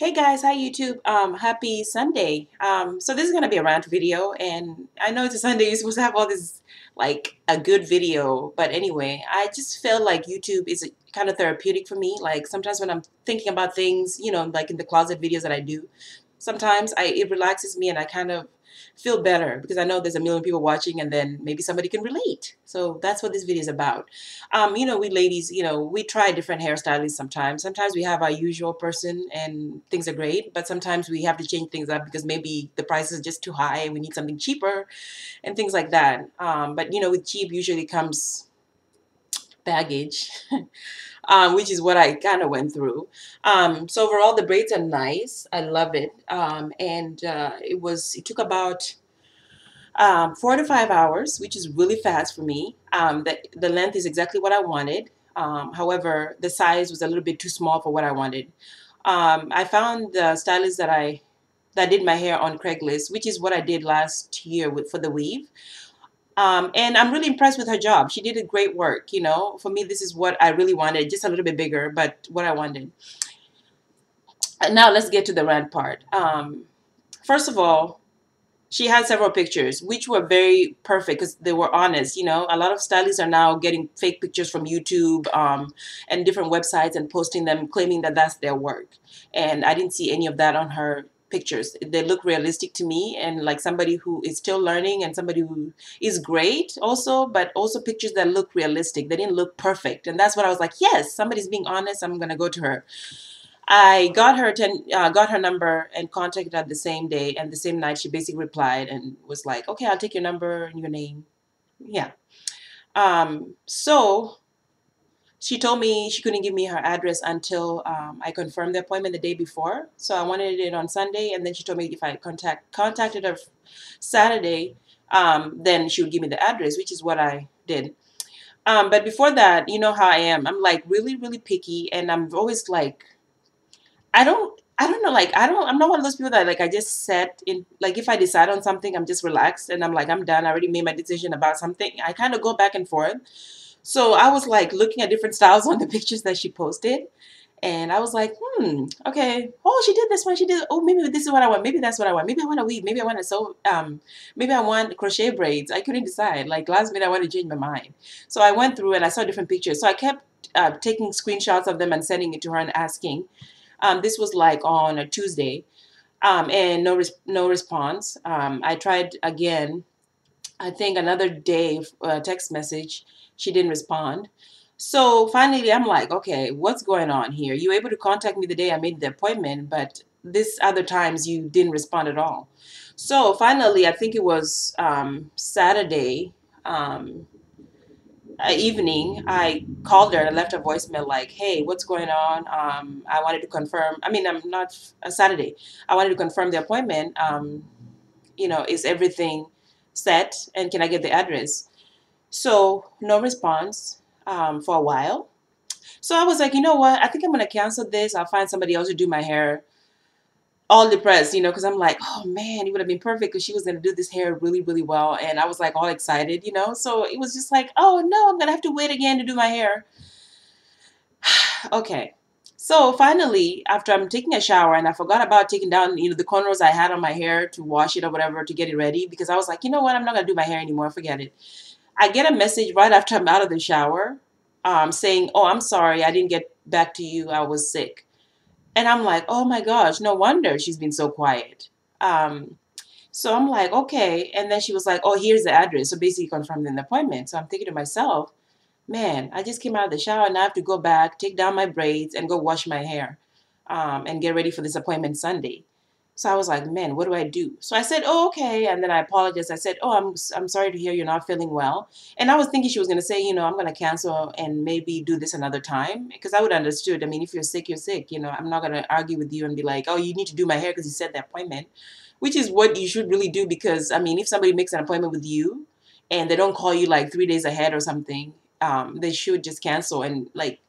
Hey guys, hi YouTube. Happy Sunday. So this is gonna be a rant video, and I know it's a Sunday. You're supposed to have all this like a good video, but anyway, I just feel like YouTube is kind of therapeutic for me. Like sometimes when I'm thinking about things, like in the closet videos that I do, sometimes it relaxes me, and I kind of feel better because I know there's a million people watching, and then maybe somebody can relate. So that's what this video is about. We ladies, we try different hairstylists sometimes. Sometimes we have our usual person and things are great, but sometimes we have to change things up because maybe the price is just too high. We need something cheaper and things like that. But with cheap usually comes baggage, which is what I kind of went through. So overall, the braids are nice. I love it. And it took about 4 to 5 hours, which is really fast for me. The length is exactly what I wanted. However, the size was a little bit too small for what I wanted. I found the stylist that did my hair on Craigslist, which is what I did last year for the weave. And I'm really impressed with her job. She did a great work. For me, this is what I really wanted, just a little bit bigger, but what I wanted. And now let's get to the rant part. First of all, she had several pictures, which were very perfect because they were honest. A lot of stylists are now getting fake pictures from YouTube and different websites and posting them, claiming that that's their work. And I didn't see any of that on her pictures. They look realistic to me, and like somebody who is still learning and somebody who is great also, but also pictures that look realistic. They didn't look perfect. And that's what I was like, yes, somebody's being honest. I'm going to go to her. I got her number and contacted her the same day, and the same night she basically replied and was like, "Okay, I'll take your number and your name." Yeah. So she told me she couldn't give me her address until I confirmed the appointment the day before. So I wanted it on Sunday, and then she told me if I contacted her Saturday, then she would give me the address, which is what I did. But before that, you know how I am. I'm like really, really picky, and I'm always like I don't know, like I'm not one of those people that like I just set in, like if I decide on something, I'm just relaxed and I'm like, I'm done. I already made my decision about something. I kind of go back and forth. So I was like looking at different styles on the pictures that she posted. And I was like, okay. Oh, she did this one. She did. Oh, maybe this is what I want. Maybe that's what I want. Maybe I want a weave. Maybe I want to sew. Maybe I want crochet braids. I couldn't decide. Like last minute, I wanted to change my mind. So I went through and I saw different pictures. So I kept taking screenshots of them and sending it to her and asking. This was like on a Tuesday, and no response. I tried again. I think another day, text message. She didn't respond. So finally, I'm like, okay, what's going on here? You were able to contact me the day I made the appointment, but this other times you didn't respond at all. So finally, I think it was Saturday. Evening, I called her and I left a voicemail like, "Hey, what's going on? I wanted to confirm. I mean, I'm not a Saturday. I wanted to confirm the appointment. Is everything set? And can I get the address?" So no response for a while. So I was like, you know what? I think I'm gonna cancel this. I'll find somebody else to do my hair. All depressed, because I'm like, oh man, it would have been perfect because she was going to do this hair really, really well. And I was like all excited. So it was just like, oh no, I'm going to have to wait again to do my hair. Okay. So finally, after I'm taking a shower and I forgot about taking down, the cornrows I had on my hair to wash it or whatever to get it ready because I was like, you know what, I'm not going to do my hair anymore. Forget it. I get a message right after I'm out of the shower saying, oh, I'm sorry, I didn't get back to you. I was sick. And I'm like, oh my gosh, no wonder she's been so quiet. Um, so I'm like, okay. And then she was like, oh, here's the address. So basically confirmed an appointment. So I'm thinking to myself, man, I just came out of the shower and I have to go back, take down my braids and go wash my hair and get ready for this appointment Sunday. So I was like, man, what do I do? So I said, oh, okay. And then I apologized. I said, oh, I'm sorry to hear you're not feeling well. And I was thinking she was going to say, I'm going to cancel and maybe do this another time because I would have understood. I mean, if you're sick, you're sick. I'm not going to argue with you and be like, oh, you need to do my hair because you set the appointment, which is what you should really do because, I mean, if somebody makes an appointment with you and they don't call you like 3 days ahead or something, they should just cancel and like,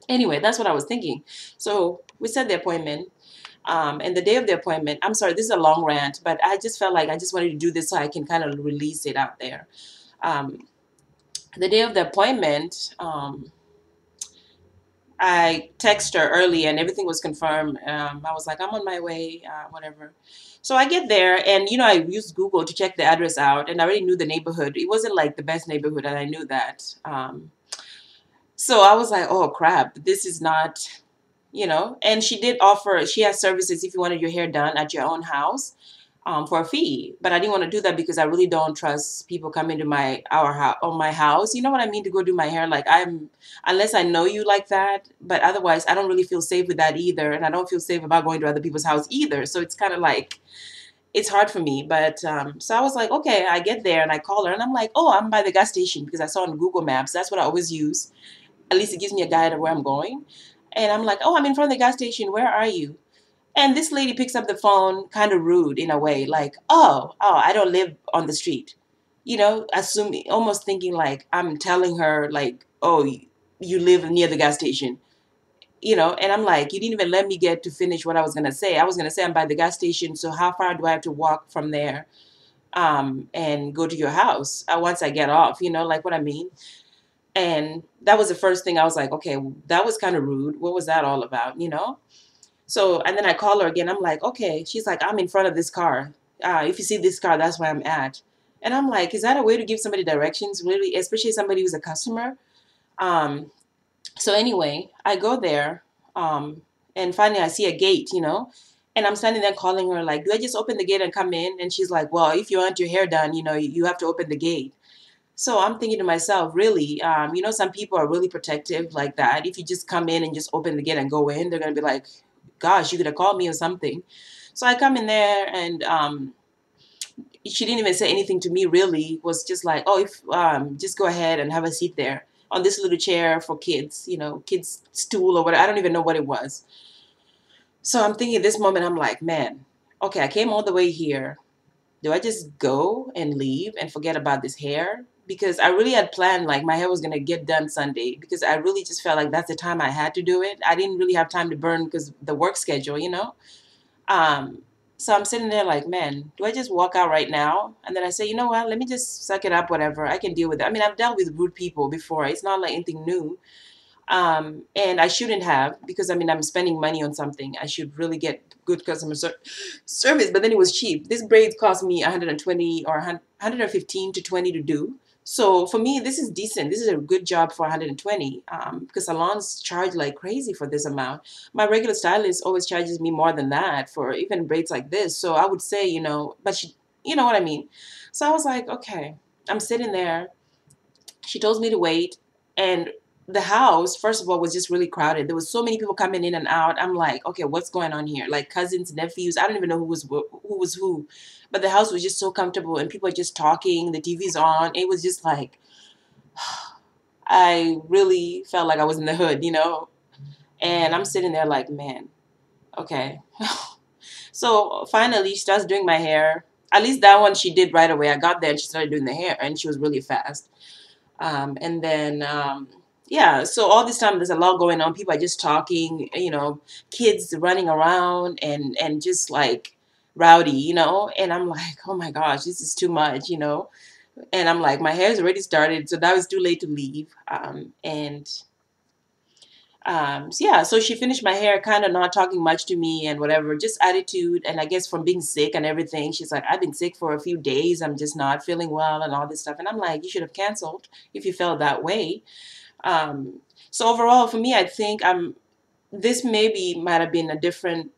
anyway, that's what I was thinking. So we set the appointment. And the day of the appointment, I'm sorry, this is a long rant, but I just felt like I just wanted to do this so I can kind of release it out there. Um, the day of the appointment, I text her early and everything was confirmed. I was like, I'm on my way, whatever. So I get there and I used Google to check the address out and I already knew the neighborhood. It wasn't like the best neighborhood and I knew that. So I was like, oh crap, this is not. And she did offer, she has services if you wanted your hair done at your own house for a fee. But I didn't want to do that because I really don't trust people coming to our house or my house. You know what I mean? To go do my hair. Like unless I know you like that. But otherwise, I don't really feel safe with that either, and I don't feel safe about going to other people's house either. So it's kind of like it's hard for me. But so I was like, okay, I get there and I call her and I'm like, oh, I'm by the gas station because I saw on Google Maps. That's what I always use. At least it gives me a guide of where I'm going. And I'm like, oh, I'm in front of the gas station. Where are you? And this lady picks up the phone, kind of rude in a way, like, oh, I don't live on the street. Assuming, almost thinking like I'm telling her, like, oh, you live near the gas station. And I'm like, you didn't even let me get to finish what I was going to say. I was going to say I'm by the gas station. So how far do I have to walk from there and go to your house once I get off? Like what I mean? And that was the first thing I was like, okay, that was kind of rude. What was that all about? So, and then I call her again. I'm like, okay. She's like, I'm in front of this car. If you see this car, that's where I'm at. And I'm like, is that a way to give somebody directions, really, especially somebody who's a customer? Um, so anyway, I go there, and finally I see a gate, and I'm standing there calling her like, do I just open the gate and come in? And she's like, well, if you want your hair done, you have to open the gate. So I'm thinking to myself, really, some people are really protective like that. If you just come in and just open the gate and go in, they're gonna be like, "Gosh, you could have called me or something." So I come in there, and she didn't even say anything to me. Really, was just like, "Oh, if just go ahead and have a seat there on this little chair for kids, kids stool or whatever." I don't even know what it was. So I'm thinking, this moment, I'm like, man, okay, I came all the way here. Do I just go and leave and forget about this hair? Because I really had planned like my hair was gonna get done Sunday because I really just felt like that's the time I had to do it. I didn't really have time to burn because the work schedule. Um, so I'm sitting there like, man, do I just walk out right now? And then I say, you know what? Let me just suck it up, whatever. I can deal with it. I mean, I've dealt with rude people before. It's not like anything new. And I shouldn't have because I mean I'm spending money on something. I should really get good service, but then it was cheap. This braid cost me 120 or 115 to 20 to do. So for me, this is decent. This is a good job for 120 because salons charge like crazy for this amount. My regular stylist always charges me more than that for even braids like this. So I would say, but you know what I mean. So I was like, okay, I'm sitting there. She told me to wait, and the house, first of all, was just really crowded. There was so many people coming in and out. I'm like, okay, what's going on here? Like cousins, nephews. I don't even know who was who, but the house was just so comfortable, and people are just talking. The TV's on. It was just like I really felt like I was in the hood. And I'm sitting there like, man, okay. So finally, she starts doing my hair. At least that one she did right away. I got there and she started doing the hair, and she was really fast. And then, yeah, so all this time there's a lot going on. People are just talking, kids running around and just like rowdy. And I'm like, oh my gosh, this is too much. And I'm like, my hair's already started, so that was too late to leave. So yeah, so she finished my hair, kind of not talking much to me and whatever, just attitude. And I guess from being sick and everything, she's like, I've been sick for a few days. I'm just not feeling well and all this stuff. And I'm like, you should have canceled if you felt that way. So overall, for me, I think this maybe might have been a different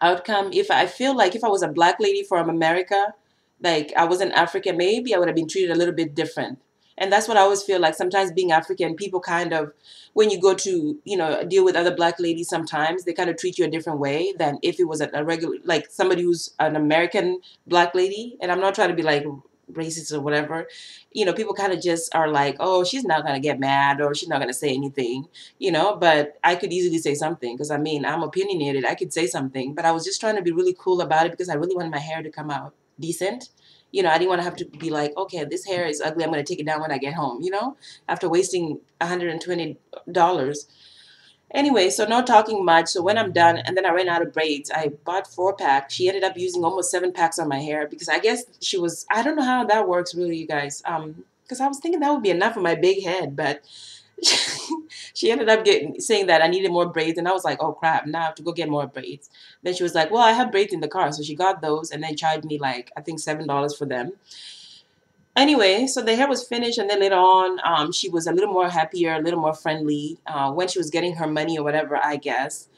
outcome. If I feel like if I was a black lady from America, like I wasn't African, maybe I would have been treated a little bit different. And that's what I always feel like. Sometimes being African, people kind of, when you go to, deal with other black ladies, sometimes they kind of treat you a different way than if it was a regular, like somebody who's an American black lady. And I'm not trying to be like racist or whatever. People kind of just are like, oh, she's not going to get mad or she's not going to say anything. But I could easily say something because I mean, I'm opinionated. I could say something, but I was just trying to be really cool about it because I really wanted my hair to come out decent. I didn't want to have to be like, okay, this hair is ugly. I'm going to take it down when I get home, after wasting $120. Anyway, so no talking much. So when I'm done, and then I ran out of braids, I bought 4 packs. She ended up using almost 7 packs on my hair because I guess I don't know how that works really, you guys. Because I was thinking that would be enough for my big head, but She ended up saying that I needed more braids, and I was like, oh crap, now I have to go get more braids. Then she was like, well, I have braids in the car, so she got those and then charged me like I think $7 for them. Anyway, so the hair was finished, and then later on, she was a little more happier, a little more friendly when she was getting her money or whatever, I guess.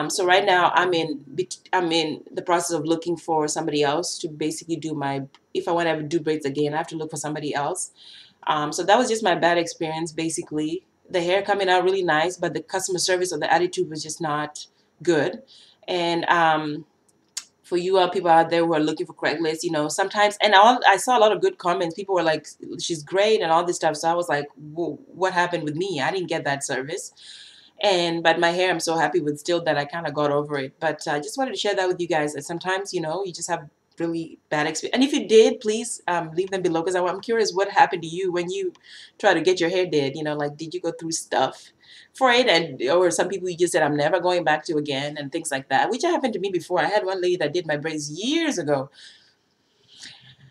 So right now, I'm in the process of looking for somebody else to basically do my. If I want to ever do braids again, I have to look for somebody else. So that was just my bad experience, basically. The hair coming out really nice, but the customer service or the attitude was just not good. And for you people out there who are looking for Craigslist, sometimes, and I saw a lot of good comments. People were like, she's great and all this stuff. So I was like, whoa, what happened with me? I didn't get that service. But my hair, I'm so happy with still that I kind of got over it. But I just wanted to share that with you guys, that sometimes, you just have really bad experience. And if you did, please leave them below, because I'm curious what happened to you when you try to get your hair did. Like, did you go through stuff for it? Or some people you just said, I'm never going back to again, and things like that, which happened to me before. I had one lady that did my braids years ago.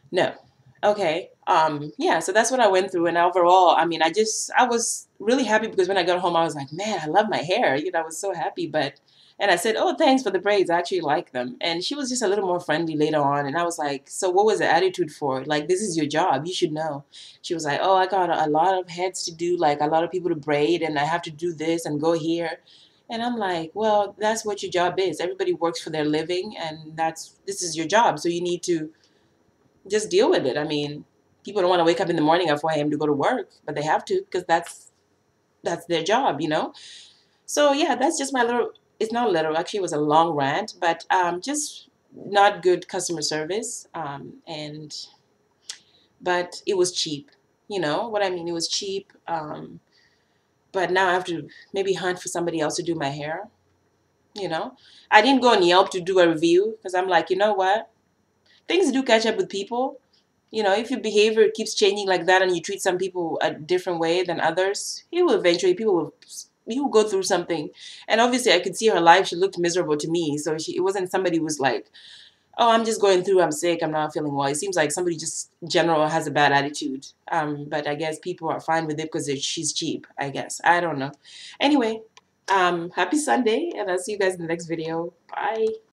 No. Okay. Yeah, so that's what I went through. And overall, I was really happy, because when I got home, I was like, man, I love my hair. I was so happy. And I said, oh, thanks for the braids. I actually like them. And she was just a little more friendly later on. And I was like, so what was the attitude for? Like, this is your job. You should know. She was like, oh, I got a lot of heads to do, like a lot of people to braid, and I have to do this and go here. And I'm like, well, that's what your job is. Everybody works for their living, and this is your job. So you need to just deal with it. I mean, people don't want to wake up in the morning at 4 a.m. to go to work, but they have to, because that's their job. So yeah, that's just my little. It's not little. Actually, it was a long rant, but just not good customer service. But it was cheap. You know what I mean? It was cheap. But now I have to maybe hunt for somebody else to do my hair. You know, I didn't go on Yelp to do a review, because I'm like, you know what? Things do catch up with people. If your behavior keeps changing like that, and you treat some people a different way than others, you will go through something. And obviously, I could see her life. She looked miserable to me. So it wasn't somebody who was like, oh, I'm just going through, I'm sick, I'm not feeling well. It seems like somebody just general has a bad attitude. But I guess people are fine with it because she's cheap, I guess. I don't know. Anyway, happy Sunday, and I'll see you guys in the next video. Bye.